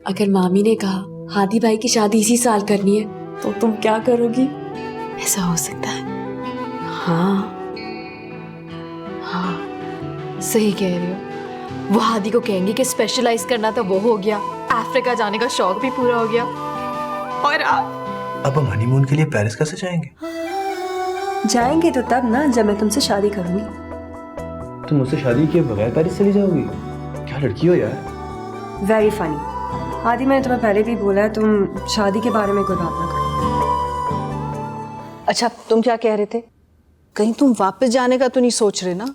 अगर मामी ने कहा हादी भाई की शादी इसी साल करनी है तो तुम क्या करोगी? ऐसा हो सकता है। हाँ हाँ सही कह रही हो। वो हादी को कहेंगे कि स्पेशलाइज करना तो वो हो गया, अफ्रीका जाने का शौक भी पूरा हो गया, और आप अब हम हनीमून के लिए पेरिस कैसे जाएंगे? जाएंगे तो तब ना जब मैं तुमसे शादी करूंगी। तुम मुझसे शादी किए बगैर पेरिस चली जाओगी? क्या लड़की हो यार। Very funny. आदि मैंने तुम्हें पहले भी बोला है तुम शादी के बारे में कोई बात ना करो। अच्छा तुम क्या कह रहे थे? कहीं तुम वापस जाने का तो नहीं सोच रहे ना?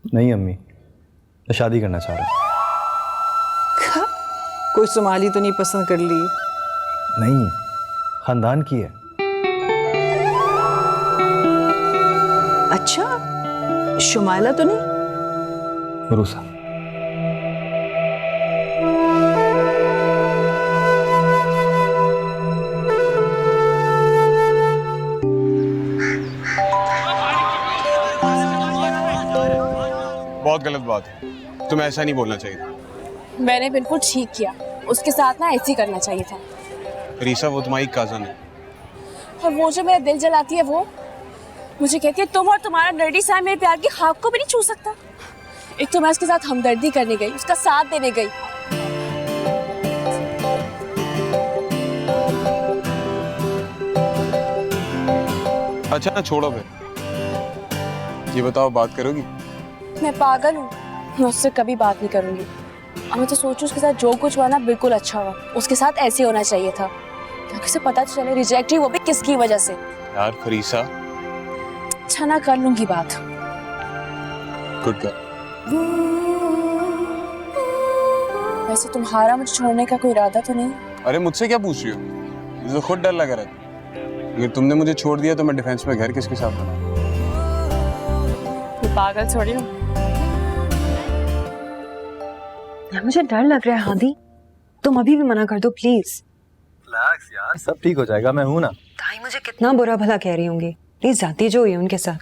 नहीं अम्मी, मैं शादी करना चाह रहा हूँ। कोई सोमाली तो नहीं पसंद कर ली? नहीं, खानदान की है। अच्छा शुमाइला तो नहीं? रूसा। बहुत गलत बात है, तुम्हें ऐसा नहीं बोलना चाहिए था। मैंने बिल्कुल ठीक किया, उसके साथ ना ऐसे ही करना चाहिए था। रीसा वो तुम्हारी कजन है। और वो जो मेरा दिल जलाती है वो मुझे कहती है तुम और तुम्हारा नर्डी साहब मेरे प्यार की खाक को भी नहीं छू सकता। एक तो मैं उसके साथ हमदर्दी करने गई, उसका साथ देने गई। अच्छा ना छोड़ो फिर, ये बताओ बात करोगी? मैं पागल हूँ, मैं उससे कभी बात नहीं करूंगी। और मैं तो सोचूं उसके साथ जो कुछ हुआ ना बिल्कुल अच्छा हुआ, उसके साथ ऐसे होना चाहिए था ताकि उसे पता तो चले रिजेक्ट ही वो भी किसकी वजह से। यार फरीसा। अच्छा ना कर लूंगी बात। Good girl. वैसे तुम्हारा मुझे छोड़ने का कोई इरादा तो नहीं? अरे मुझसे क्या पूछ रही हो, मुझे तो खुद डर लगा रहता। अगर तुमने मुझे छोड़ दिया तो मैं डिफेंस में घर किसके साथ बनाऊं? पागल थोड़ी हूँ। यार मुझे डर लग रहा है हादी, तुम अभी भी मना कर दो प्लीज। रिलैक्स यार, सब ठीक हो जाएगा, मैं हूं ना। ताई मुझे कितना बुरा भला कह रही होंगी, प्लीज जाती जो हुई है उनके साथ।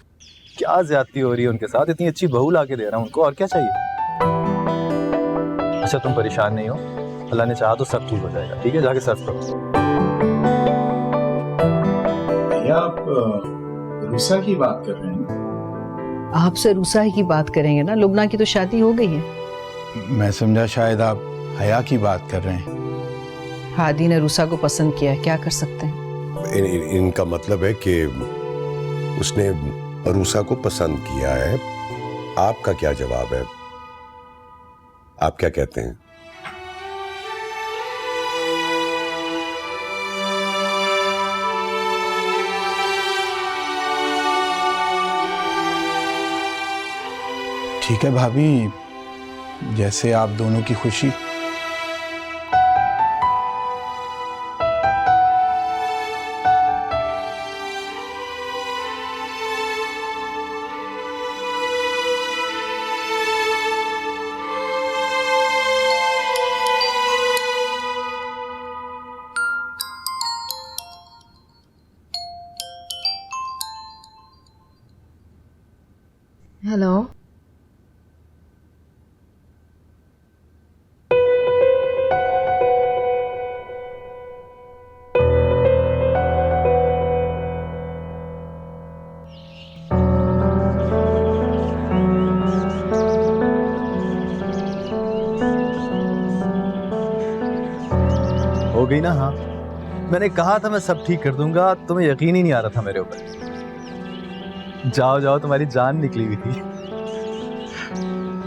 क्या ज्यादती हो रही है उनके साथ? इतनी अच्छी बहू ला के दे रहा हूं उनको, और क्या चाहिए? अच्छा तुम परेशान नहीं हो, अल्लाह ने चाहा तो सब ठीक हो जाएगा। ठीक है, जाके सर्व करो। भैया आप रूसा की बात कर रहे हैं? आपसे रूसा ही की बात करेंगे ना, लुबना की तो शादी हो गई है। मैं समझा शायद आप हया की बात कर रहे हैं। हादी ने रूसा को पसंद किया है, क्या कर सकते हैं? इनका मतलब है कि उसने रूसा को पसंद किया है। आपका क्या जवाब है? आप क्या कहते हैं? ठीक है भाभी, जैसे आप दोनों की खुशी। हेलो। हो गई ना? हाँ, मैंने कहा था मैं सब ठीक कर दूंगा, तुम्हें यकीन ही नहीं आ रहा था मेरे ऊपर। जाओ जाओ, तुम्हारी जान निकली हुई थी।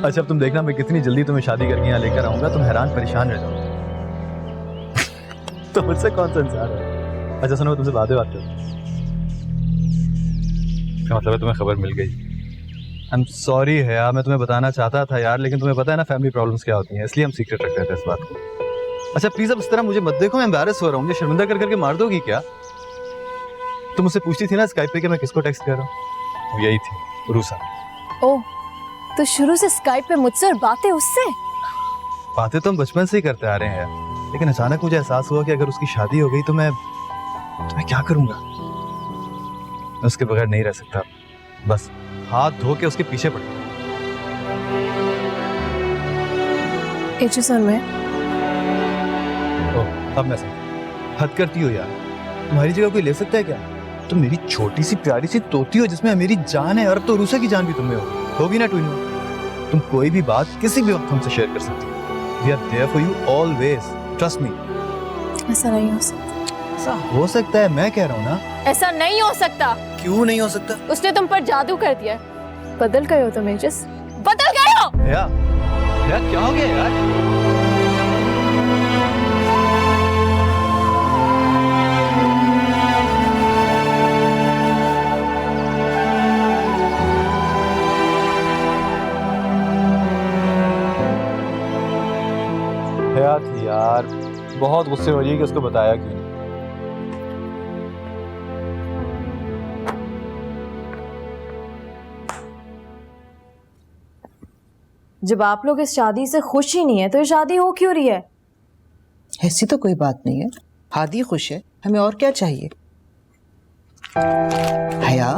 अच्छा अब तुम देखना मैं कितनी जल्दी तुम्हें शादी करके यहाँ लेकर आऊंगा, तुम हैरान परेशान रह जाओगे। तो मुझसे कौन सा इंसान है? अच्छा सुनो, मैं तुमसे बात करूँ। क्या मतलब है तुम्हें खबर मिल गई? आई एम सॉरी है यार, मैं तुम्हें बताना चाहता था यार, लेकिन तुम्हें पता है ना फैमिली प्रॉब्लम्स क्या होती हैं, इसलिए हम सीक्रेट रख रहे थे इस बात को। अच्छा प्लीज अब इस तरह मुझे मत देखो, मैं एम्बैरेस हो रहा हूँ। मुझे शर्मिंदा कर करके मार दोगी क्या? तुम मुझसे पूछती थी ना स्काइप पे कि मैं किसको टेक्स्ट कर रहा हूँ, यही थी रूसा। ओह, तो शुरू से स्काइप पे मुझसे और बातें उससे? बातें तो हम बचपन से ही करते आ रहे हैं यार, लेकिन अचानक मुझे एहसास हुआ कि अगर उसकी शादी हो गई तो मैं क्या करूंगा? मैं उसके बगैर नहीं रह सकता। बस हाथ धो के उसके पीछे पड़ गया। अब मैं समझ, हद करती हो यार। तुम्हारी जगह कोई ले सकता है क्या? तुम मेरी छोटी सी प्यारी सी तोती हो जिसमें मेरी जान है, और अब तो रूसा की जान भी तुम्हें होगी ना ट्विनो। तुम कोई भी बात किसी भी वक्त हमसे शेयर कर सकती हो। We are there for you always, trust me. ऐसा नहीं हो सकता। ऐसा हो सकता है, मैं कह रहा हूँ ना। ऐसा नहीं हो सकता। क्यों नहीं हो सकता? उसने तुम पर जादू कर दिया। बदल गए हो तुम एजिस, बदल गए हो। यार क्या हो गया यार? यार बहुत गुस्से हो रही है कि उसको बताया क्यों नहीं। जब आप लोग इस शादी से खुश ही नहीं है तो ये शादी हो क्यों रही है? ऐसी तो कोई बात नहीं है, हादी खुश है, हमें और क्या चाहिए? हया,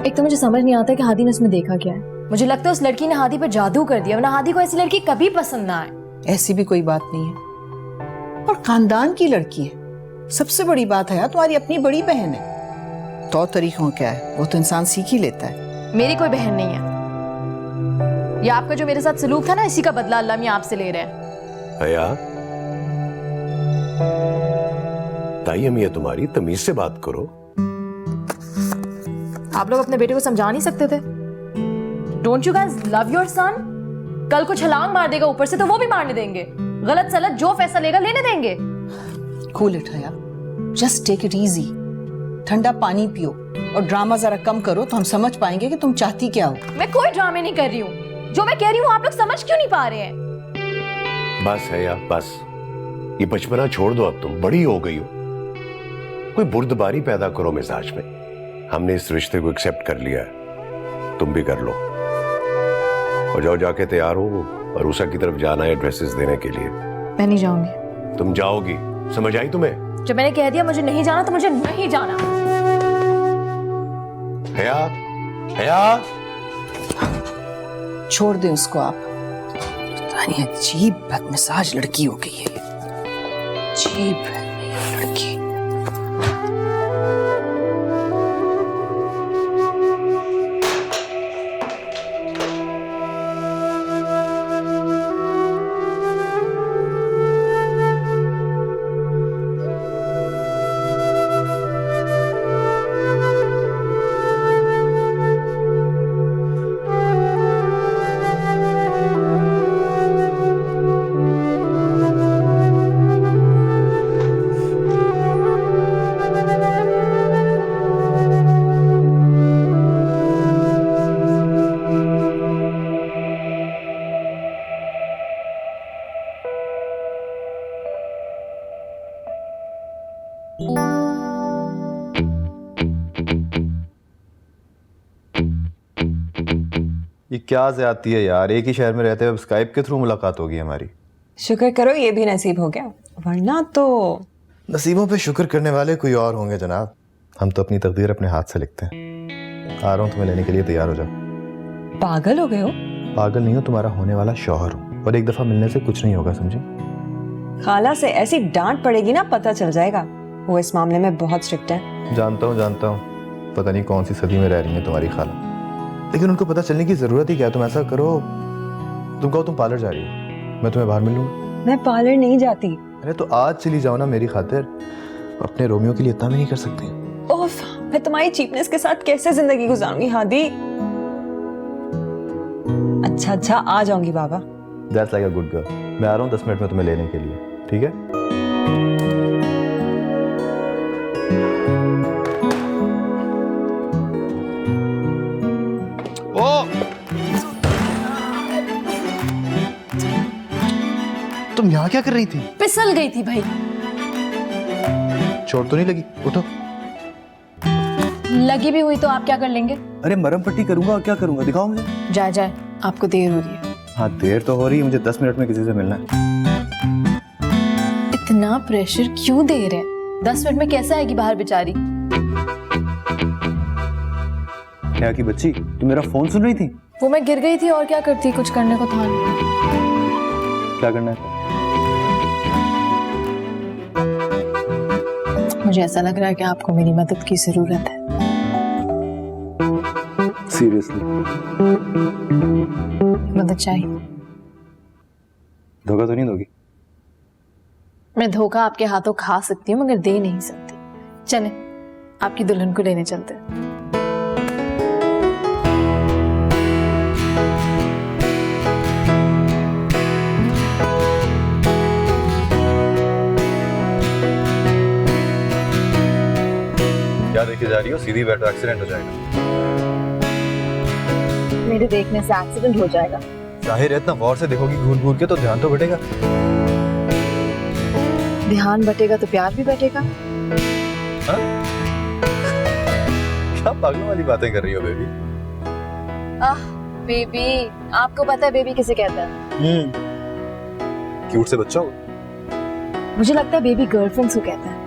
एक तो मुझे समझ नहीं आता कि हादी ने उसमें देखा क्या है। मुझे लगता है उस लड़की ने हादी पर जादू कर दिया, वरना हादी को ऐसी लड़की कभी पसंद ना आए। ऐसी भी कोई बात नहीं है, और खानदान की लड़की है। सबसे बड़ी बात है तुम्हारी अपनी बड़ी बहन है। तौर तरीकों क्या है वो तो इंसान सीख ही लेता है। मेरी कोई बहन नहीं है। ये आपका जो मेरे साथ सलूक था ना, इसी का बदला अल्लाह मियां आपसे ले रहे हैं। हया, ताई हम ये तुम्हारी तमीज से बात करो। आप लोग अपने बेटे को समझा नहीं सकते थे? Don't you guys love your son? कल को छलांग मार देगा ऊपर से तो वो भी मारने देंगे। गलत सलत जो फैसला लेगा लेने देंगे। कूल इट हया, जस्ट टेक इट इजी। ठंडा पानी पियो और ड्रामा जरा कम करो तो हम समझ पाएंगे कि तुम चाहती क्या हो। मैं कोई ड्रामे नहीं कर रही हूँ। जो मैं कह रही हूँ आप लोग समझ क्यों नहीं पा रहे हैं? बस है यार बस, ये बचपना छोड़ दो, अब तुम बड़ी हो गई हो। कोई बुर्दबारी पैदा करो मिजाज में। हमने इस रिश्ते को एक्सेप्ट कर लिया है, तुम भी कर लो। और जाओ, जाके तैयार हो, अरूसा की तरफ जाना है ड्रेसेस देने के लिए। मैं नहीं जाऊंगी। तुम जाओगी, समझ आई तुम्हें? जब मैंने कह दिया मुझे नहीं जाना तो मुझे नहीं जाना। हया, हया, छोड़ दे उसको आप। पता नहीं अजीब बदमिजाज लड़की हो गई है, अजीब लड़की। ये क्या ज्यादती है यार, एक ही शहर में रहते हुए स्काइप के थ्रू मुलाकात होगी हमारी। शुक्र करो ये भी नसीब हो गया, वरना तो। नसीबों पे शुक्र करने वाले कोई और होंगे जनाब। हम तो अपनी तकदीर अपने हाथ से लिखते हैं। आ रहा हूँ तुम्हें लेने के लिए, तैयार हो जाओ। पागल हो गए हो? पागल नहीं हो, तुम्हारा होने वाला शौहर हूँ, और एक दफा मिलने से कुछ नहीं होगा, समझे? खाला से ऐसी डांट पड़ेगी ना, पता चल जाएगा। वो इस मामले में बहुत स्ट्रिक्ट है। जानता हूँ, पता नहीं कौन सी सदी में रह रही है तुम्हारी खाला, लेकिन उनको पता चलने की जरूरत ही क्या है। तुम ऐसा करो, तुम कहो तुम पार्लर जा रही हो, मैं तुम्हें बाहर मिल लूंगा। मैं पार्लर नहीं जाती। अरे तो आज चली जाओ ना मेरी खातिर। अपने रोमियो के लिए इतना भी नहीं कर सकती? ओफ, मैं तुम्हारी चीपनेस के साथ कैसे जिंदगी गुजारूंगी हादी। अच्छा आ जाऊंगी बाबा। That's like a good girl। मैं आ रहा हूँ 10 मिनट में तुम्हें लेने के लिए, ठीक है? तुम यहाँ क्या कर रही थी? फिसल गई थी भाई। चोट तो नहीं लगी? उठो। लगी भी हुई तो आप क्या कर लेंगे? अरे मरहम पट्टी करूंगा और क्या करूंगा, दिखाओ मुझे। जाए आपको देर हो रही है। हाँ देर तो हो रही है, मुझे 10 मिनट में किसी से मिलना है। इतना प्रेशर क्यों दे रहे हैं? 10 मिनट में कैसे आएगी बाहर बेचारी? क्या की बच्ची, तुम मेरा फोन सुन रही थी? वो मैं गिर गई थी और क्या करती, कुछ करने को था नहीं। क्या करना है? मुझे ऐसा लग रहा है कि आपको मेरी मदद की जरूरत है। सीरियसली मदद चाहिए। धोखा तो नहीं दोगी? मैं धोखा आपके हाथों खा सकती हूँ मगर दे नहीं सकती। चले आपकी दुल्हन को लेने चलते हैं। क्या देखे जा रही हो? सीधी बैठो, एक्सीडेंट हो जाएगा। मेरे देखने से एक्सीडेंट हो जाएगा। जाहिर है, इतना गौर से देखोगी घूर घूर के तो ध्यान तो बटेगा। ध्यान बटेगा तो प्यार भी बटेगा। हाँ? क्या पागलों वाली बातें कर रही हो बेबी? बेबी, आपको पता है बेबी किसे कहते हैं? क्यूट से बच्चा हो। मुझे लगता है बेबी गर्लफ्रेंड्स को कहते हैं।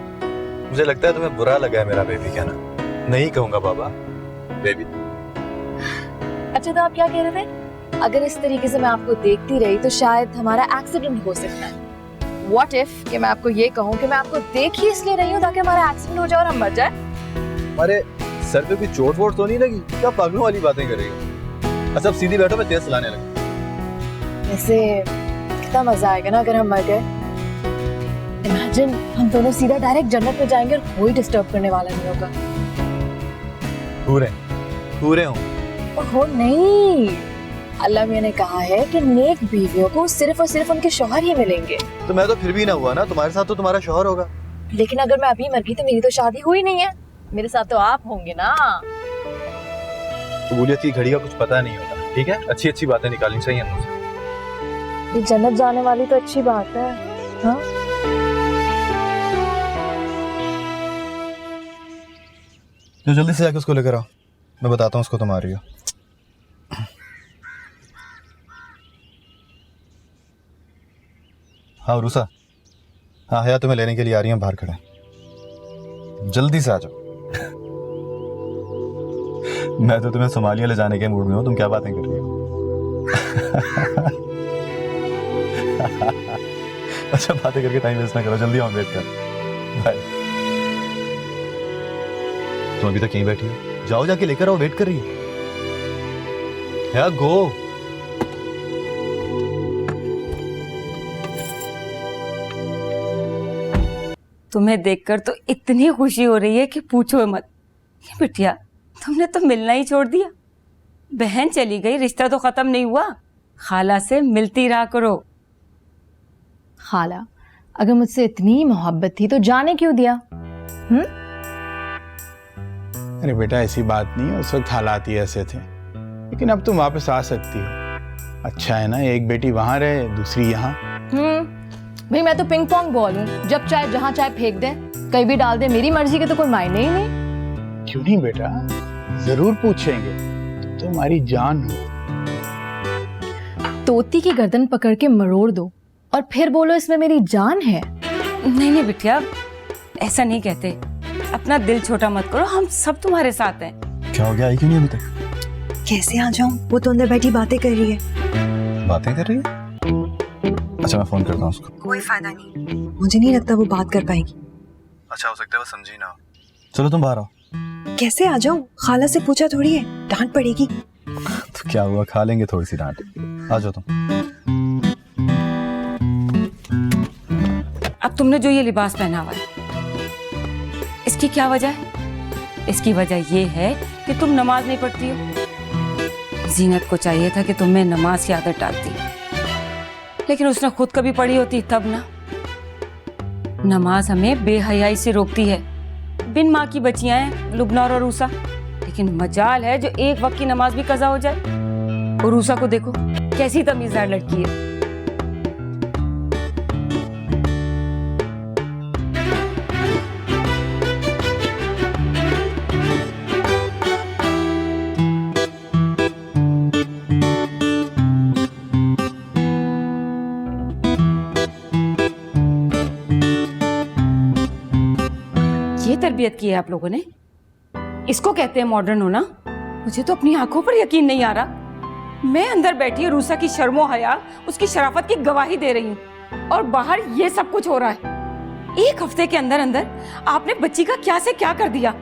मुझे लगता है तुम्हें बुरा लगा है मेरा बेबी कहना। नहीं कहूंगा बाबा, बेबी। अच्छा तो आप क्या कह रहे थे? अगर इस तरीके से मैं आपको देखती रही तो शायद हमारा एक्सीडेंट हो सकता है। What if कि मैं आपको ये कहूँ कि मैं आपको देख ही इसलिए रही हूँ ताकि हमारा एक्सीडेंट हो जाए और हम मर जाए? हमारे सर पे कोई चोट वोट तो नहीं लगी? क्या पागलों वाली बातें कर रही हो? अच्छा अब सीधी बैठो, मैं तेज चलाने लगा। वैसे कितना मजा आएगा ना अगर हम मर गए। इमेजिन हम दोनों सीधा डायरेक्ट जन्नत में जाएंगे और कोई डिस्टर्ब करने वाला नहीं होगा। पूरे हूँ। ओहो नहीं, अल्लाह मियां ने कहा है कि नेक बीवियों को सिर्फ और सिर्फ उनके शौहर ही मिलेंगे। तो मैं तो फिर भी ना हुआ ना, तुम्हारे साथ तो तुम्हारा शौहर होगा। लेकिन अगर मैं अभी मर गई तो मेरी तो शादी हुई नहीं है। मेरे साथ तो आप होंगे ना। कबूलियत की घड़ी का कुछ पता नहीं होता, ठीक है? अच्छी अच्छी बातें निकालनी चाहिए मुझसे। ये जन्नत जाने वाली तो अच्छी बात है। हाँ तो जल्दी से जाके उसको लेकर आओ, मैं बताता हूँ उसको तुम आ रही हो। हाँ रूसा, हाँ हया तुम्हें लेने के लिए आ रही हैं, बाहर खड़े हैं। जल्दी से आ जाओ। मैं तो तुम्हें सोमालिया ले जाने के मूड में हूँ, तुम क्या बातें कर रही हो? अच्छा बातें करके टाइम वेस्ट ना करो, जल्दी आओ, वेट कर। बाय। तुम अभी तक यहीं बैठी हो? जाओ जाके लेकर आओ, वेट कर रही है। हया गो। तुम्हें देखकर तो इतनी खुशी हो रही है कि पूछो मत। ये बिटिया, तुमने तो मिलना ही छोड़ दिया। बहन चली गई, रिश्ता तो खत्म नहीं हुआ। खाला से मिलती रहा करो। खाला, अगर मुझसे इतनी मोहब्बत थी तो जाने क्यों दिया? अरे बेटा ऐसी बात नहीं है, उस वक्त हालात ही ऐसे थे, लेकिन अब तुम वापस आ सकती हो। अच्छा है ना, एक बेटी वहां रहे, दूसरी यहाँ। भाई मैं तो पिंग पोंग बॉल हूँ, जब चाहे जहाँ चाहे फेंक दे, कहीं भी डाल दे, मेरी मर्जी के तो कोई मायने ही नहीं। क्यों नहीं बेटा, जरूर पूछेंगे, तुम हमारी जान हो। तोती की गर्दन पकड़ के मरोड़ दो और फिर बोलो इसमें मेरी जान है। नहीं नहीं बिटिया, ऐसा नहीं कहते। अपना दिल छोटा मत करो, हम सब तुम्हारे साथ हैं। क्या हो गया? आई क्यों नहीं अभी तक? कैसे आ जाऊं? वो तो अंदर बैठी बातें कर रही है। बातें कर रही है? अच्छा मैं फोन करता हूँ उसको। कोई फायदा नहीं, मुझे नहीं लगता वो बात कर पाएगी। अच्छा हो सकता है वो समझी ना हो। चलो तुम बाहर आओ। कैसे आ जाऊं? खाला से पूछा थोड़ी है, डांट पड़ेगी। तो क्या हुआ, खा लेंगे थोड़ी सी डांट। आ जाओ तुम। अब तुमने जो ये लिबास पहना हुआ है, इसकी क्या वजह है? इसकी वजह ये है कि तुम नमाज नहीं पढ़ती हो। जीनत को चाहिए था कि तुम्हें नमाज की आदत डालती, लेकिन उसने खुद कभी पढ़ी होती तब ना। नमाज हमें बेहयाई से रोकती है। बिन माँ की बच्चियां हैं लुबना और रूसा, लेकिन मजाल है जो एक वक्त की नमाज भी कज़ा हो जाए। और रूसा को देखो, कैसी तमीज़दार लड़की है। ये तरबियत की है आप लोगों ने? इसको कहते हैं मॉडर्न होना? मुझे तो अपनी आंखों पर यकीन नहीं आ रहा। मैं अंदर बैठी रूसा की शर्मो हया, उसकी शराफत की गवाही दे रही हूँ, और बाहर ये सब कुछ हो रहा है। एक हफ्ते के अंदर अंदर आपने बच्ची का क्या से क्या कर दिया।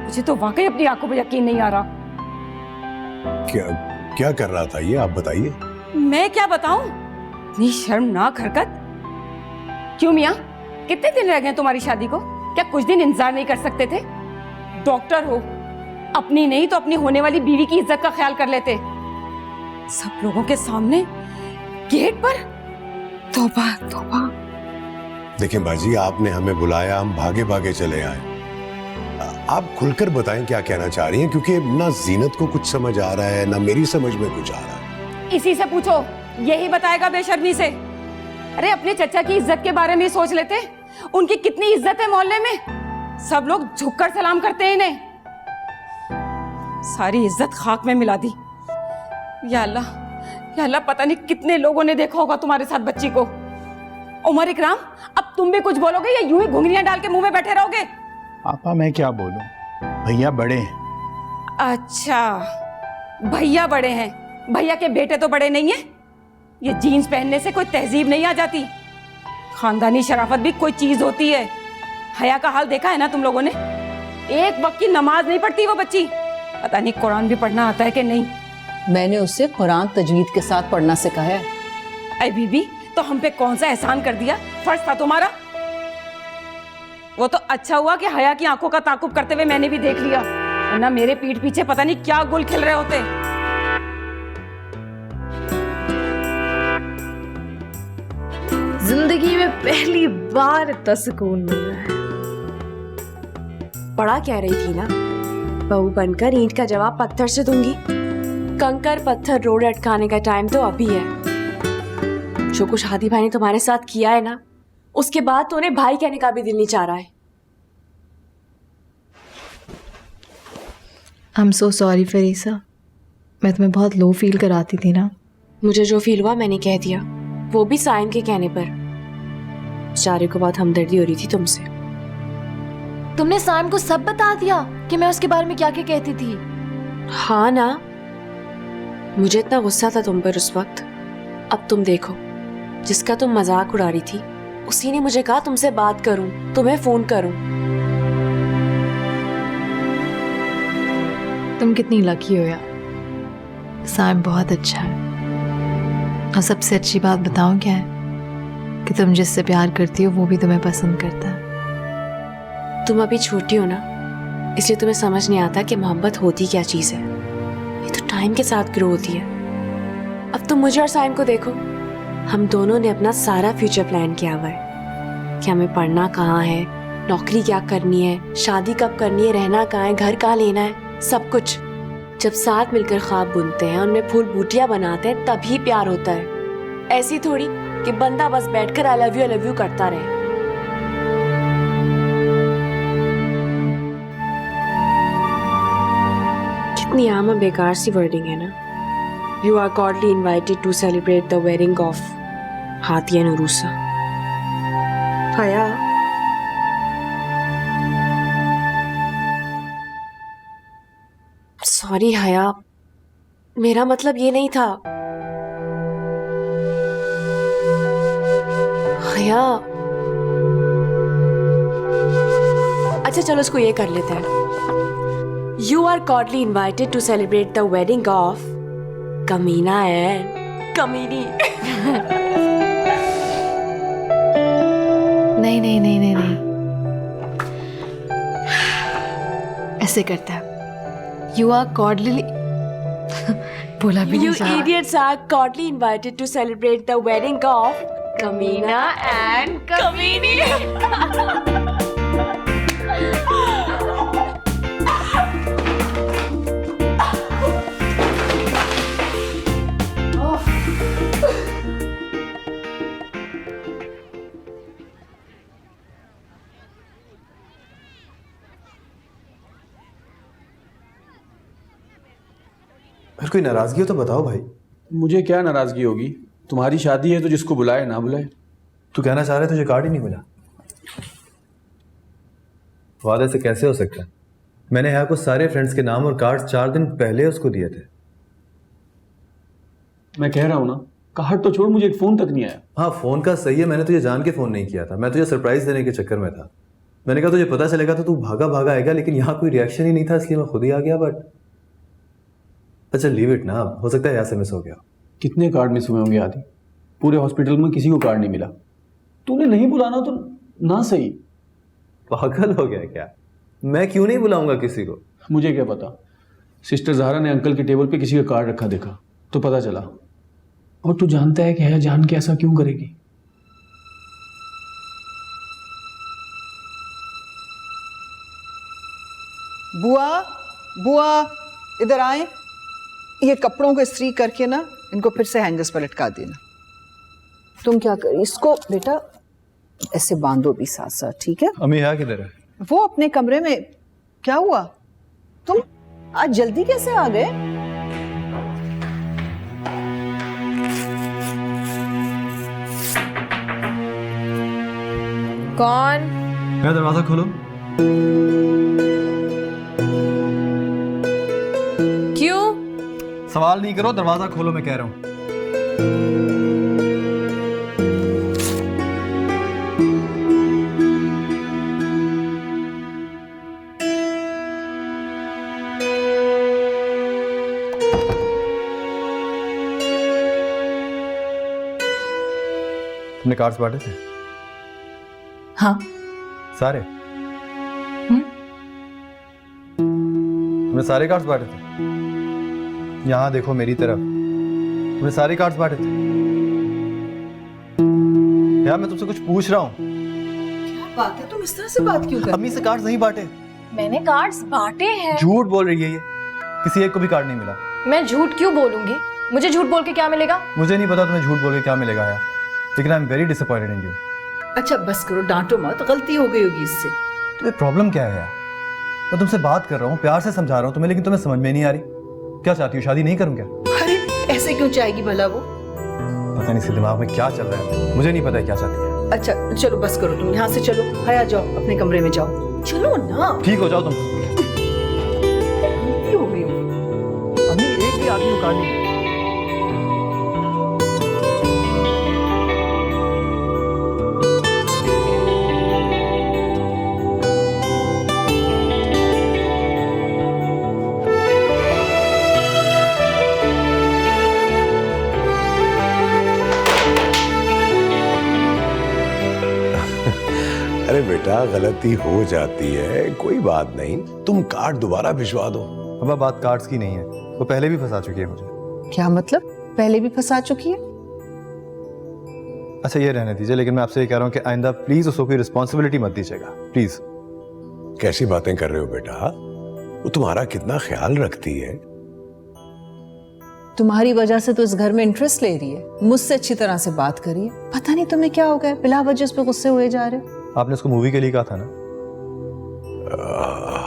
मुझे तो वाकई अपनी आंखों पर यकीन नहीं आ रहा। क्या क्या कर रहा था ये, आप बताइए। मैं क्या बताऊं, इतनी शर्मनाक हरकत। क्यों मियां, कितने दिन रह गए तुम्हारी शादी को? क्या कुछ दिन इंतजार नहीं कर सकते थे? डॉक्टर हो, अपनी नहीं तो अपनी होने वाली बीवी की इज्जत का ख्याल कर लेते। सब लोगों के सामने गेट पर। तौबा तौबा। देखिए बाजी, आपने हमें बुलाया, हम भागे भागे चले आए। आप खुलकर बताएं क्या कहना चाह रही हैं, क्योंकि ना जीनत को कुछ समझ आ रहा है ना मेरी समझ में कुछ आ रहा है। इसी से पूछो, यही बताएगा बेशर्मी से। अरे अपने चचा की इज्जत के बारे में सोच लेते, उनकी कितनी इज्जत है मोहल्ले में। सब लोग झुककर सलाम करते हैं इन्हें। सारी इज्जत खाक में मिला दी। या अल्लाह, पता नहीं कितने लोगों ने देखा होगा तुम्हारे साथ बच्ची को। उमर इकराम, अब तुम भी कुछ बोलोगे या यूं ही घुंघरियां डाल के मुंह में बैठे रहोगे? पापा मैं क्या बोलूं, भैया बड़े हैं। अच्छा, भैया बड़े हैं, भैया के बेटे तो बड़े नहीं हैं। ये जीन्स पहनने से कोई तहजीब नहीं आ जाती। खानदानी शराफत भी कोई चीज होती है। हया का हाल देखा है ना तुम लोगों ने? एक वक्त की नमाज नहीं पढ़ती वो बच्ची। पता नहीं कुरान भी पढ़ना आता है कि नहीं। मैंने उससे कुरान तजवीद के साथ पढ़ना सिखाया है। अरे बीबी, तो हम पे कौन सा एहसान कर दिया? फर्ज था तुम्हारा। वो तो अच्छा हुआ कि हया की आंखों का ताकुब करते हुए मैंने भी देख लिया, वरना मेरे पीठ पीछे पता नहीं क्या गुल खिल रहे होते। जिंदगी में पहली बार इतना सुकून मिल रहा है। बड़ा कह रही थी ना, बहू बनकर ईंट का जवाब पत्थर से दूंगी। कंकर पत्थर रोड अटकाने का टाइम तो अभी है। जो कुछ हादी भाई ने तुम्हारे साथ किया है ना, उसके बाद तो उन्हें भाई कहने का भी दिल नहीं चाह रहा है। आई एम सो सॉरी फरीसा, मैं तुम्हें बहुत लो फील कराती थी ना। मुझे जो फील हुआ मैंने कह दिया, वो भी साइम के कहने पर। बेचारे को बहुत हमदर्दी हो रही थी तुमसे। तुमने साइम को सब बता दिया कि मैं उसके बारे में क्या क्या कहती थी? हाँ ना, मुझे इतना गुस्सा था तुम पर उस वक्त। अब तुम देखो, जिसका तुम मजाक उड़ा रही थी उसी ने मुझे कहा तुमसे बात करूं, तुम्हें फोन करूं। तुम कितनी लकी हो यार। साइम बहुत अच्छा है। और सबसे अच्छी बात बताऊं क्या है, कि तुम जिससे प्यार करती हो वो भी तुम्हें पसंद करता है। तुम अभी छोटी हो ना, इसलिए तुम्हें समझ नहीं आता कि मोहब्बत होती क्या चीज़ है। ये तो टाइम के साथ ग्रो होती है। अब तुम मुझे और साइम को देखो, हम दोनों ने अपना सारा फ्यूचर प्लान किया हुआ है कि हमें पढ़ना कहाँ है, नौकरी क्या करनी है, शादी कब करनी है, रहना कहाँ है, घर कहाँ लेना है, सब कुछ। जब साथ मिलकर ख्वाब बुनते हैं, उनमें फूल बूटियां बनाते हैं, तभी प्यार होता है। ऐसी थोड़ी कि बंदा बस बैठकर आई लव यू करता रहे। कितनी आम और बेकार सी वर्डिंग है ना। You are cordially invited to celebrate the wedding of Hati and Urusa. Haya. Sorry हया, मेरा मतलब ये नहीं था। हया, अच्छा चलो इसको ये कर लेते हैं। You are cordially invited to celebrate the wedding of कमीना है, कमीनी। नहीं नहीं नहीं नहीं नहीं, ऐसे करता है। You are cordially बोला भी नहीं You चाहा। idiots are cordially invited to celebrate the wedding of Kamina and Kamini. फिर कोई नाराजगी हो तो बताओ भाई। मुझे क्या नाराजगी होगी, तुम्हारी शादी है तो जिसको बुलाए ना बुलाए। तू कहना चाह रहे तुझे कार्ड ही नहीं मिला? वादे से कैसे हो सकता है? मैंने यहाँ को सारे फ्रेंड्स के नाम और कार्ड 4 दिन पहले उसको दिए थे। मैं कह रहा हूँ ना, कार्ड तो छोड़, मुझे एक फोन तक नहीं आया। हाँ फोन का सही है, मैंने तुझे जान के फोन नहीं किया था, मैं तुझे सरप्राइज देने के चक्कर में था। मैंने कहा तुझे पता चलेगा तो तू भागा भागा आएगा, लेकिन यहाँ कोई रिएक्शन ही नहीं था, इसलिए मैं खुद ही आ गया। बट अच्छा लीव इट ना, हो सकता है यहाँ से मिस हो गया। कितने कार्ड मिस हुए होंगे आदि? पूरे हॉस्पिटल में किसी को कार्ड नहीं मिला। तूने नहीं बुलाना तो ना सही। पागल हो गया क्या? मैं क्यों नहीं बुलाऊंगा किसी को? मुझे क्या पता, सिस्टर ज़हरा ने अंकल की टेबल पे किसी का कार्ड रखा देखा तो पता चला। और तू जानता है कि है जान के ऐसा क्यों करेगी? बुआ, बुआ इधर आए। ये कपड़ों को इस्त्री करके ना इनको फिर से हैंगर्स पर लटका देना। तुम क्या कर, इसको बेटा ऐसे बांधो भी साथ साथ, ठीक है? अम्मी है किधर है? वो अपने कमरे में। क्या हुआ? तुम आज जल्दी कैसे आ गए? कौन? मैं, दरवाजा खोलो। क्यों? सवाल नहीं करो, दरवाजा खोलो मैं कह रहा हूँ। तुमने कार्ड्स बांटे थे? हाँ। सारे? तुमने सारे कार्ड्स बांटे थे? यहाँ देखो मेरी तरफ, तुमने सारे कार्ड्स बांटे थे? यार मैं तुमसे कुछ पूछ रहा हूँ। क्या बात है, तुम इस तरह से बात क्यों कर? अम्मी से कार्ड्स नहीं बांटे। मैंने कार्ड्स बांटे हैं। झूठ बोल रही है ये, किसी एक को भी कार्ड नहीं मिला। मैं झूठ क्यों बोलूंगी? मुझे झूठ बोल के क्या मिलेगा? मुझे नहीं पता तुम्हें झूठ बोल के क्या मिलेगा यार, लेकिन I am very disappointed in you. अच्छा बस करो, डांटो मत, गलती हो गई होगी इससे। तुम्हें प्रॉब्लम क्या है यार? मैं तुमसे बात कर रहा हूँ, प्यार से समझा रहा हूँ तुम्हें, लेकिन तुम्हें समझ में नहीं आ रही। क्या चाहती हो, शादी नहीं करूँ क्या? अरे ऐसे क्यों चाहेगी भला वो? पता नहीं इसके दिमाग में क्या चल रहा है, मुझे नहीं पता है क्या चाहती है। अच्छा चलो बस करो, तुम यहाँ से चलो, हया जाओ अपने कमरे में जाओ, चलो ना। ठीक हो जाओ तुम। गलती हो गई। अम्मी एक भी आदमी को कार्ड नहीं। अरे बेटा गलती हो जाती है, कोई बात नहीं, तुम कार्ड दोबारा भिजवा दो। अब बात कार्ड्स की नहीं है, वो पहले भी फंसा चुकी है मुझे। क्या मतलब? पहले भी फंसा चुकी है? अच्छा ये रहने दीजिए, लेकिन मैं आपसे ये कह रहा हूँ कि आइंदा प्लीज उसको कोई रिस्पॉन्सिबिलिटी मत दीजिएगा, प्लीज। कैसी बातें कर रहे हो बेटा? वो तुम्हारा कितना ख्याल रखती है। तुम्हारी वजह से तो इस घर में इंटरेस्ट ले रही है, मुझसे अच्छी तरह से बात करिए। पता नहीं तुम्हें क्या हो गया, बिला वजह उस पे गुस्से हुए जा रहे हो। आपने उसको मूवी के लिए कहा था ना?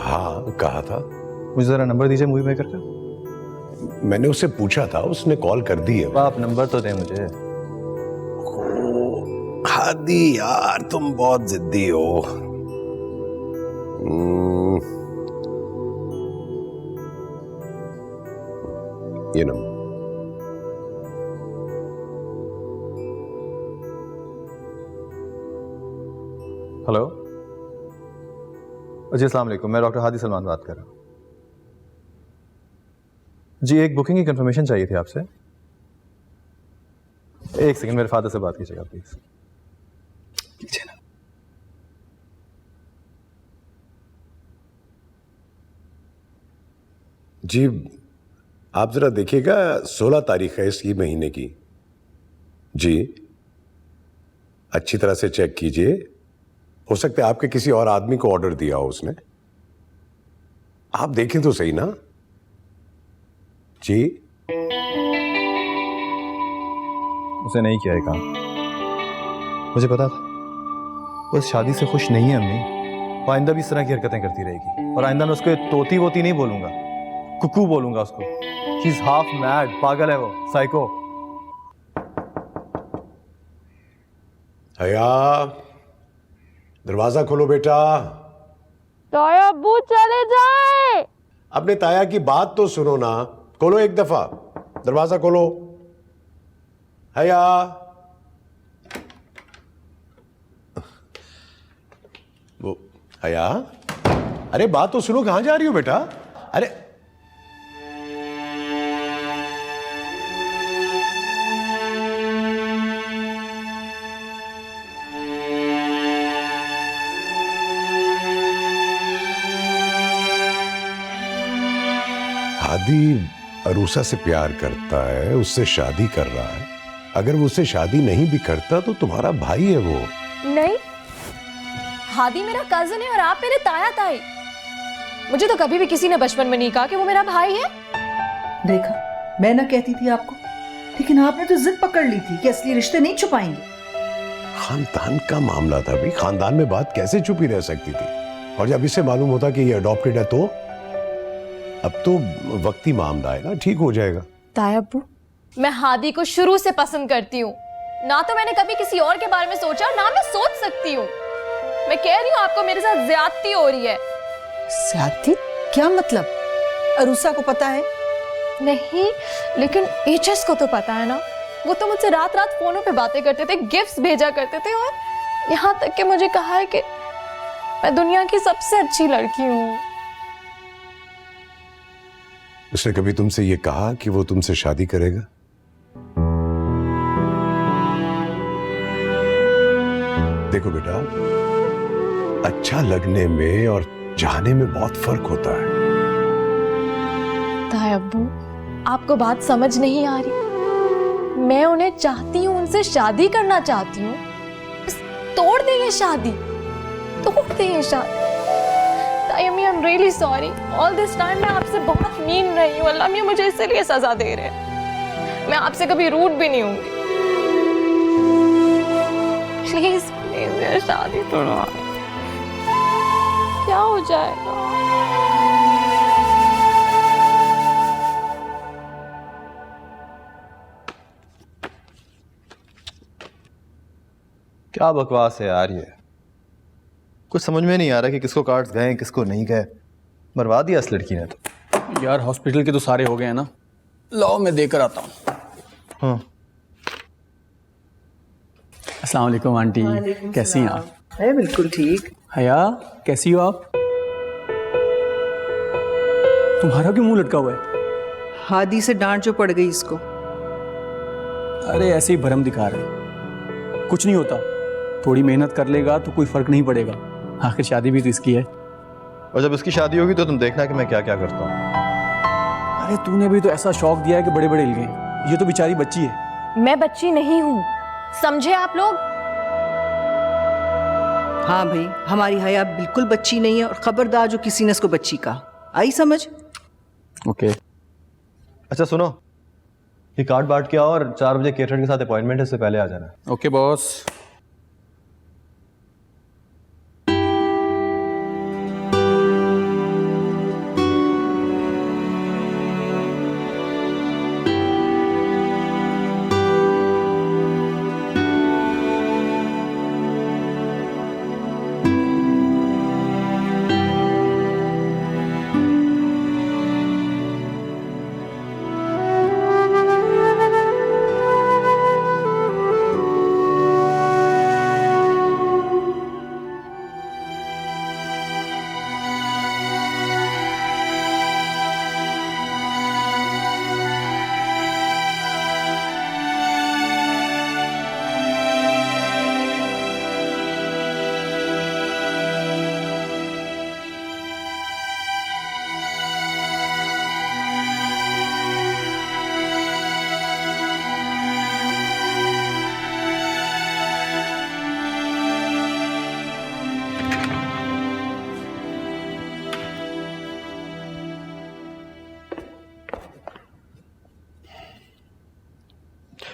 हाँ कहा था। मुझे जरा नंबर दीजिए मूवी मेकर का। मैंने उससे पूछा था, उसने कॉल कर दी है। आप नंबर तो दें मुझे। हादी यार तुम बहुत जिद्दी हो। ये नंबर। हेलो जी, अस्सलाम वालेकुम, मैं डॉक्टर हादी सलमान बात कर रहा हूँ जी। एक बुकिंग की कंफर्मेशन चाहिए थी आपसे। एक सेकंड, मेरे फादर से बात कीजिएगा प्लीज। कीजिए ना। जी आप जरा देखिएगा, 16 तारीख है इसी महीने की। जी अच्छी तरह से चेक कीजिए, हो सकता है आपके किसी और आदमी को ऑर्डर दिया हो उसने। आप देखें तो सही ना। जी उसे नहीं किया है काम, मुझे पता था। वो इस शादी से खुश नहीं है अम्मी, वो आइंदा भी इस तरह की हरकतें करती रहेगी। और आइंदा मैं उसको तोती वोती नहीं बोलूंगा, कुकू बोलूंगा उसको। शी इज हाफ मैड, पागल है वो, साइको। हया दरवाजा खोलो बेटा। ताया अब्बू चले जाए। अपने ताया की बात तो सुनो ना, खोलो एक दफा, दरवाजा खोलो। हया, वो हया, अरे बात तो सुनो, कहाँ जा रही हो बेटा? अरे हादी अरूसा से प्यार करता है, उससे शादी कर रहा है। अगर वो उससे शादी नहीं भी करता तो तुम्हारा भाई है वो। नहीं, हादी मेरा कजन है और आप मेरे ताया ताई। मुझे तो कभी भी किसी ने बचपन में नहीं कहा कि वो मेरा भाई है। देखा, मैं ना कहती थी आपको, लेकिन आपने तो जिद पकड़ ली थी कि असली रिश्ते नहीं छुपाएंगे। खानदान का मामला था भाई, खानदान में बात कैसे छुपी रह सकती थी? और जब इसे मालूम होता कि ये अडॉप्टेड है तो अब तो वक्ती मामला है ना, ठीक हो जाएगा। ताया अब्बू, मैं हादी को शुरू से पसंद करती हूँ। ना तो मैंने कभी किसी और के बारे में सोचा, ना मैं सोच सकती हूँ। मैं कह रही हूँ आपको मेरे साथ ज्यादती हो रही है। ज्यादती? क्या मतलब? अरूसा को पता है? नहीं, लेकिन एचएस को तो पता है ना। वो तो मुझसे रात रात फोनों पे बातें करते थे, गिफ्ट्स भेजा करते थे, और यहाँ तक कि मुझे कहा है कि मैं दुनिया की सबसे अच्छी लड़की हूँ। उसने कभी तुमसे ये कहा कि वो तुमसे शादी करेगा? देखो बेटा, अच्छा लगने में और चाहने में बहुत फर्क होता है। ताया अब्बू, आपको बात समझ नहीं आ रही। मैं उन्हें चाहती हूँ, उनसे शादी करना चाहती हूँ। तोड़ दे ये शादी, तोड़ दे ये शादी। ताया अम्मी, I am really sorry. All this time मैं आपसे बहुत मीन रही हूँ। अल्लाह मियां मुझे इसलिए सजा दे रहे हैं। मैं आपसे कभी रूड भी नहीं होंगी। प्लीज प्लीज ये शादी तोड़वा, क्या हो जाएगा? क्या बकवास है यार ये। कुछ समझ में नहीं आ रहा कि किसको कार्ड्स गए किसको नहीं गए। बर्बाद दिया इस लड़की ने तो। यार हॉस्पिटल के तो सारे हो गए हैं ना, लाओ मैं देकर आता हूँ। हाँ, अस्सलाम वालेकुम आंटी, कैसी हैं आप? है बिल्कुल ठीक। हया, कैसी हो आप? तुम्हारा क्यों मुंह लटका हुआ है? हादी से डांट जो पड़ गई इसको। अरे ऐसे ही भरम दिखा रहे, कुछ नहीं होता। थोड़ी मेहनत कर लेगा तो कोई फर्क नहीं पड़ेगा। आखिर शादी भी तो इसकी है। और जब इसकी शादी होगी तो तुम देखना कि मैं क्या क्या करता हूँ। अरे तूने भी तो ऐसा शौक दिया है कि बड़े बड़े हिल गए। ये तो बेचारी बच्ची है। मैं बच्ची नहीं हूँ, समझे आप लोग? हाँ भाई, हमारी हया बिल्कुल बच्ची नहीं है, और खबरदार जो किसी ने इसको बच्ची कहा। आई समझ? ओके। अच्छा सुनो, ये कार्ड बांट के आओ और 4 बजे केटरर के साथ अपॉइंटमेंट है, उससे पहले आ जाना। Okay boss.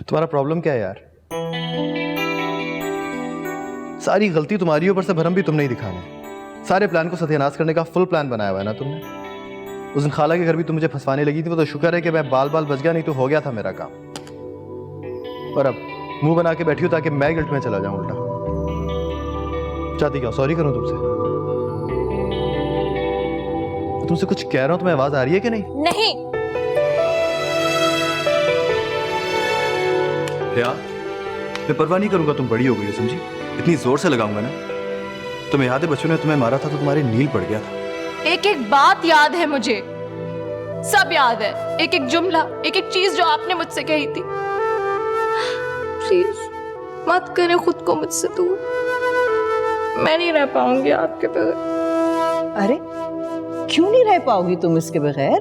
तुम्हारा प्रॉब्लम क्या है यार? सारी गलती तुम्हारी, ऊपर से भरम भी तुमने ही दिखाने। सारे प्लान को सत्यानाश करने का फुल प्लान बनाया हुआ है ना तुमने। उस दिन खाला के घर भी तुम मुझे फंसवाने लगी थी, वो तो शुक्र है कि मैं बाल बाल बच गया, नहीं तो हो गया था मेरा काम। और अब मुंह बना के बैठी हो ताकि मैं गिल्ट में चला जाऊं उल्टा। चाहती क्या सॉरी करूं तुमसे? तुमसे कुछ कह रहा हूं, तुम्हें आवाज आ रही है कि नहीं? नहीं। या मैं परवाह नहीं करूंगा, तुम बड़ी हो गई हो, समझी? इतनी जोर से लगाऊंगा ना, तुम्हें याद है बच्चों ने तुम्हें मारा था तो तुम्हारे नील पड़ गया था। एक एक बात याद है मुझे, सब याद है, एक एक जुमला, एक एक चीज जो आपने मुझसे कही थी। प्लीज मत करें खुद को मुझसे दूर, मैं नहीं रह पाऊंगी आपके बगैर। अरे क्यों नहीं रह पाओगी तुम इसके बगैर?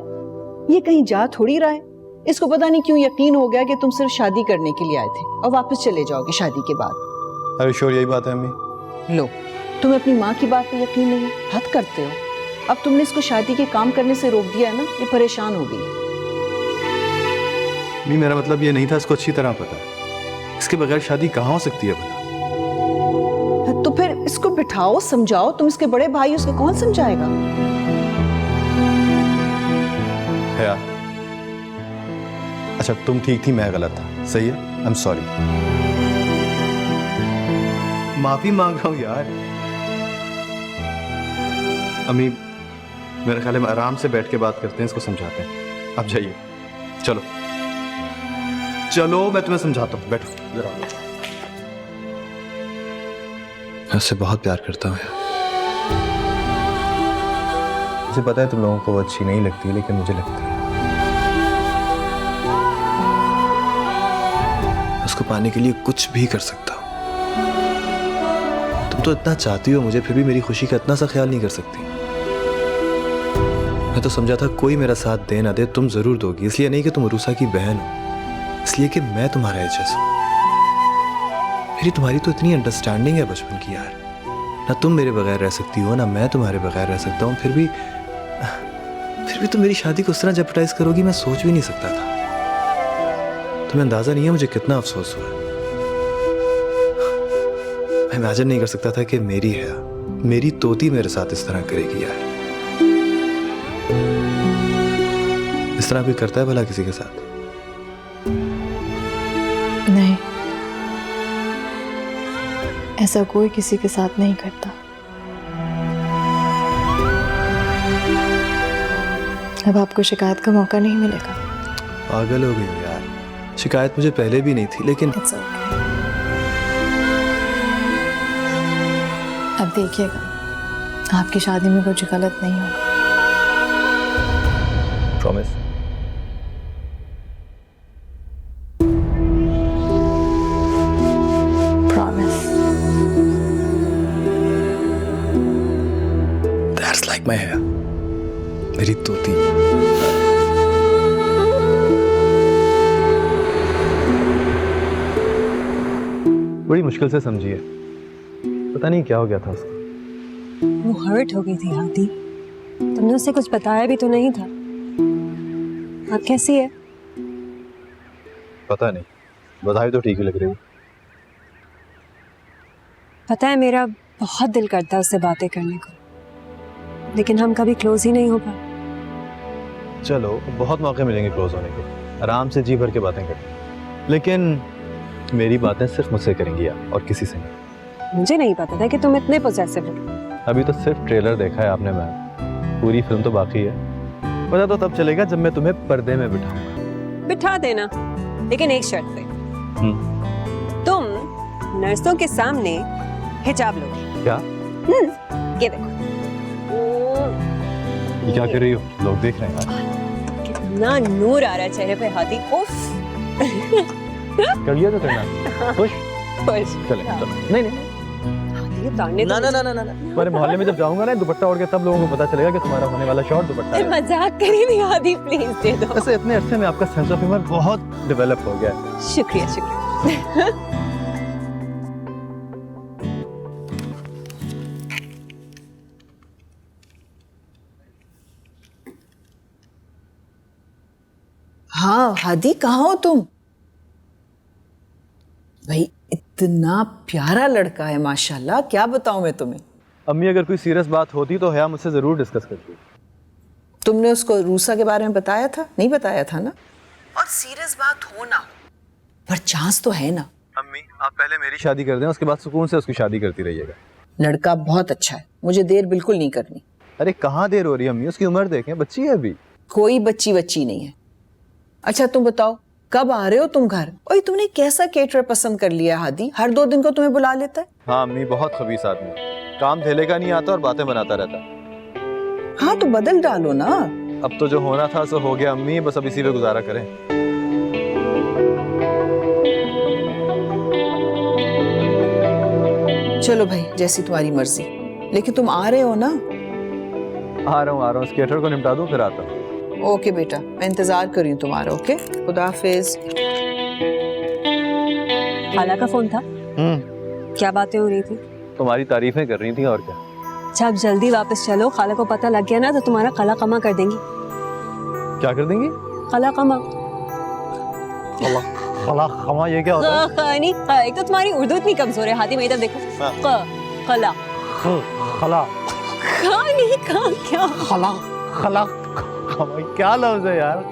ये कहीं जा थोड़ी रहा है। इसको पता नहीं क्यों यकीन हो गया कि तुम सिर्फ शादी करने के लिए आए थे और वापस चले जाओगे शादी के बाद। अरे श्योर यही बात है अम्मी? लो, तुम्हें अपनी माँ की बात पे यकीन नहीं है, हद करते हो। अब तुमने इसको शादी के काम करने से रोक दिया है ना, ये परेशान हो गई। नहीं, मेरा मतलब ये नहीं था, इसको अच्छी तरह पता है इसके बगैर शादी कहाँ हो सकती है भला। तो फिर इसको बिठाओ, समझाओ। तुम इसके बड़े भाई, उसको कौन समझाएगा? है अच्छा, तुम ठीक थी, मैं गलत था, सही है, आई एम सॉरी। माफी मांग रहा हूं यार। अम्मी, मेरे ख्याल में आराम से बैठ के बात करते हैं, इसको समझाते हैं। आप जाइए, चलो चलो, मैं तुम्हें समझाता हूँ, बैठो जरा। मैं उससे बहुत प्यार करता हूँ यार। मुझे पता है तुम लोगों को वो अच्छी नहीं लगती, लेकिन मुझे लगती है। उसको पाने के लिए कुछ भी कर सकता हूँ। तुम तो इतना चाहती हो मुझे, फिर भी मेरी खुशी का इतना सा ख्याल नहीं कर सकती। मैं तो समझा था कोई मेरा साथ दे ना दे, तुम जरूर दोगी। इसलिए नहीं कि तुम रूसा की बहन हो, इसलिए कि मैं तुम्हारा एचएस हूं। मेरी तुम्हारी तो इतनी अंडरस्टैंडिंग है बचपन की यार। ना तुम मेरे बगैर रह सकती हो, ना मैं तुम्हारे बगैर रह सकता हूँ। फिर भी तुम मेरी शादी को उस तरह जेपटाइज करोगी, मैं सोच भी नहीं सकता था। तुम्हें अंदाजा नहीं है मुझे कितना अफसोस हुआ। मैं इमेजिन नहीं कर सकता था कि मेरी है, मेरी तोती मेरे साथ इस तरह करेगी यार। इस तरह कोई करता है भला किसी के साथ? नहीं, ऐसा कोई किसी के साथ नहीं करता। अब आपको शिकायत का मौका नहीं मिलेगा। पागल हो गई हो यार, शिकायत मुझे पहले भी नहीं थी, लेकिन It's okay. अब देखिएगा, आपकी शादी में कुछ गलत नहीं होगा। Promise. Promise. That's like my hair. मेरी तोती। बड़ी मुश्किल से समझी है, पता नहीं क्या हो गया था उसको। वो हर्ट हो गई थी हाथी, तुमने उससे कुछ बताया भी तो नहीं था। आप कैसी है? पता नहीं, बधाई तो ठीक ही लग रही है। पता है मेरा बहुत दिल करता है उससे बातें करने को, लेकिन हम कभी क्लोज ही नहीं हो पाए। चलो, बहुत मौके मिलेंगे क्लोज होने के, आराम से जी भर के बातें करेंगे, लेकिन मेरी बातें सिर्फ मुझसे करेंगी आप, और किसी से नहीं। मुझे नहीं पता था कि तुम इतने पोजेसिव हो। अभी तो सिर्फ ट्रेलर देखा है आपने मैम, पूरी फिल्म तो बाकी है। पता तो तब चलेगा जब मैं तुम्हें पर्दे में बिठाऊंगा। बिठा देना, लेकिन एक शर्त पे। तुम नर्सों के सामने हिजाब लोगे। क्या? ये देखो। ये क्या कर रही हो? लोग देख रहे हैं यार। कितना नूर आ रहा है चेहरे पे हाथी। उफ। कर लिया तो करना। खुश? खुश। चले, चलो। नहीं नहीं हाथी ये ताड़ने ना ना ना ना ना, तुम्हारे मोहल्ले में जब जाऊंगा ना दुपट्टा ओढ़ के, तब लोगों को पता चलेगा कि तुम्हारा होने वाला शॉर्ट दुपट्टा है। मजाक करी नहीं हाथी, प्लीज दे दो। वैसे इतने अरसे में आपका सेंस ऑफ ह्यूमर बहुत डेवलप हो गया है। शुक्रिया शुक्रिया। हाँ हादी, कहाँ हो तुम? भाई इतना प्यारा लड़का है माशाल्लाह, क्या बताऊं मैं तुम्हें। अम्मी, अगर कोई सीरियस बात होती तो हया मुझसे जरूर डिस्कस करती। तुमने उसको रूसा के बारे में बताया था? नहीं बताया था ना? और सीरियस बात हो ना हो, पर चांस तो है ना। अम्मी, आप पहले मेरी शादी कर दें, उसके बाद सुकून से उसकी शादी करती रहिएगा। लड़का बहुत अच्छा है, मुझे देर बिल्कुल नहीं करनी। अरे कहाँ देर हो रही है अम्मी, उसकी उम्र देखें, बच्ची है अभी। कोई बच्ची नहीं है। अच्छा तुम बताओ, कब आ रहे हो तुम घर? ओए तुमने कैसा केटरर पसंद कर लिया हादी, हर 2 दिन को तुम्हें बुला लेता है। हाँ अम्मी, बहुत खबीस आदमी, काम धेले का नहीं आता और बातें बनाता रहता है। हाँ तो बदल डालो ना। अब तो जो होना था सो हो गया अम्मी, बस अब इसी पे गुजारा करें। चलो भाई, जैसी तुम्हारी मर्जी, लेकिन तुम आ रहे हो ना? आ रहा हूँ, स्केटर को निपटा दूं फिर आता हूँ। ओके बेटा, मैं इंतजार कर रही हूँ तुम्हारा। ओके, खुदा हाफिज। खाला का फोन था? क्या बातें हो रही थी? तुम्हारी तारीफें कर रही थी और क्या। अच्छा अब जल्दी वापस चलो, खाला को पता लग गया ना तो तुम्हारा कला कमा कर देंगी। क्या कर देंगी? कला कमा। खला खमा ये क्या होता है? नहीं, एक तो तुम्हारी उर्दू इतनी कमजोर है हाथी, मैं इधर देखो। खला खला नहीं क्या? खला खला खमा क्या लफ्ज है यार?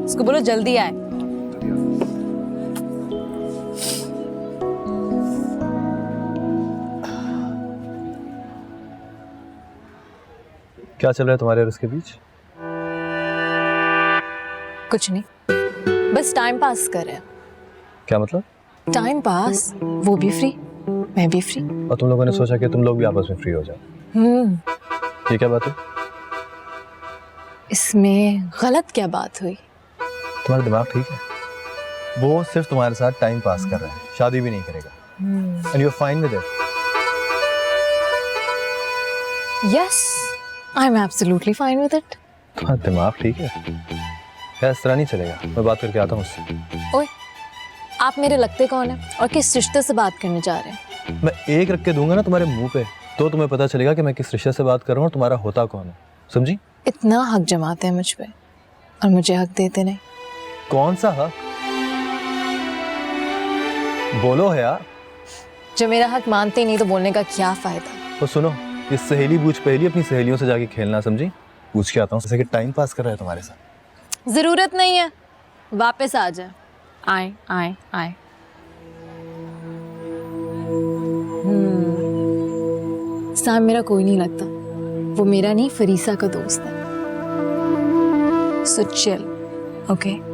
इसको बोलो जल्दी आए। क्या चल रहा है तुम्हारे और उसके बीच? कुछ नहीं, बस टाइम पास कर रहे हैं। क्या मतलब? टाइम पास, वो भी फ्री, मैं भी फ्री। और तुम लोगों ने सोचा कि तुम लोग भी आपस में फ्री हो जाओ। ये क्या बात है? इसमें गलत क्या बात हुई? तुम्हारा दिमाग ठीक है? वो सिर्फ तुम्हारे साथ टाइम पास कर रहा है, शादी भी नहीं करेगा। And you are fine with it? Yes, I am absolutely fine with it. तुम्हारा दिमाग ठीक है? क्या इस तरह नहीं चलेगा, मैं बात करके आता हूँ उससे। ओए, आप मेरे लगते कौन है और किस रिश्ते से बात करने जा रहे हैं? मैं एक रख के दूंगा ना तुम्हारे मुंह पे, तो तुम्हें पता चलेगा कि मैं किस रिश्ते से बात कर रहा हूँ और तुम्हारा होता कौन है, समझी? इतना हक जमाते हैं मुझ पे और मुझे हक देते नहीं। कौन सा हक? बोलो है यार। जब मेरा हक मानते नहीं तो बोलने का क्या फायदा? तो सुनो, ये सहेली बूझ पहेली अपनी सहेलियों से जाके खेलना, समझी? पूछ के आता हूँ, जैसे कि टाइम पास कर रहा है तुम्हारे साथ। जरूरत नहीं है, वापस आ जाए। आए आए आए। साम मेरा कोई नहीं लगता, वो मेरा नहीं फरीसा का दोस्त है। So chill, okay?